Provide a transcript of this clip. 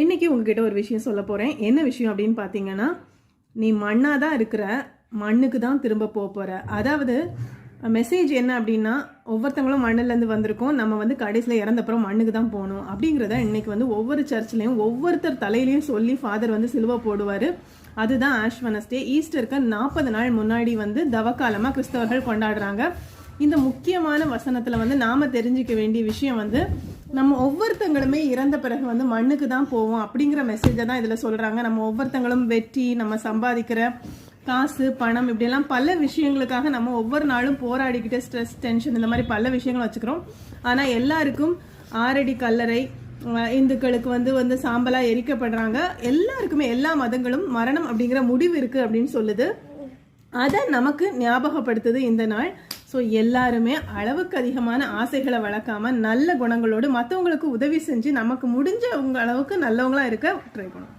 இன்றைக்கி உங்ககிட்ட ஒரு விஷயம் சொல்ல போகிறேன். என்ன விஷயம் அப்படின்னு பார்த்தீங்கன்னா, நீ மண்ணாக தான் இருக்கிற, மண்ணுக்கு தான் திரும்ப போகிற. அதாவது மெசேஜ் என்ன அப்படின்னா, ஒவ்வொருத்தங்களும் மண்ணிலேருந்து வந்திருக்கோம், நம்ம கடைசியில் இறந்தப்புறம் மண்ணுக்கு தான் போகணும் அப்படிங்கிறத இன்றைக்கி ஒவ்வொரு சர்ச்லேயும் ஒவ்வொருத்தர் தலையிலையும் சொல்லி ஃபாதர் சிலுவை போடுவார். அதுதான் ஆஷ் வெட்னஸ்டே. ஈஸ்டருக்கு 40 நாள் முன்னாடி தவக்காலமாக கிறிஸ்தவர்கள் கொண்டாடுறாங்க. இந்த முக்கியமான வசனத்தில் நாம் தெரிஞ்சிக்க வேண்டிய விஷயம் நம்ம ஒவ்வொருத்தங்களுமே இறந்த பிறகு மண்ணுக்கு தான் போவோம் அப்படிங்கிற மெசேஜை தான் இதில் சொல்கிறாங்க. நம்ம ஒவ்வொருத்தங்களும் வெற்றி, நம்ம சம்பாதிக்கிற காசு, பணம், இப்படியெல்லாம் பல விஷயங்களுக்காக நம்ம ஒவ்வொரு நாளும் போராடிக்கிட்டு ஸ்ட்ரெஸ், டென்ஷன், இந்த மாதிரி பல விஷயங்கள் வச்சுக்கிறோம். ஆனால் எல்லாருக்கும் 6 அடி கல்லறை, இந்துக்களுக்கு சாம்பலாக எரிக்கப்படுறாங்க. எல்லாருக்குமே எல்லா மதங்களும் மரணம் அப்படிங்கிற முடிவு இருக்குது அப்படின்னு சொல்லுது. அதை நமக்கு ஞாபகப்படுத்துது இந்த நாள். ஸோ எல்லாருமே அளவுக்கு அதிகமான ஆசைகளை வளர்க்காம நல்ல குணங்களோடு மற்றவங்களுக்கு உதவி செஞ்சு நமக்கு முடிஞ்ச அளவுக்கு நல்லவங்களா இருக்க ட்ரை பண்ணணும்.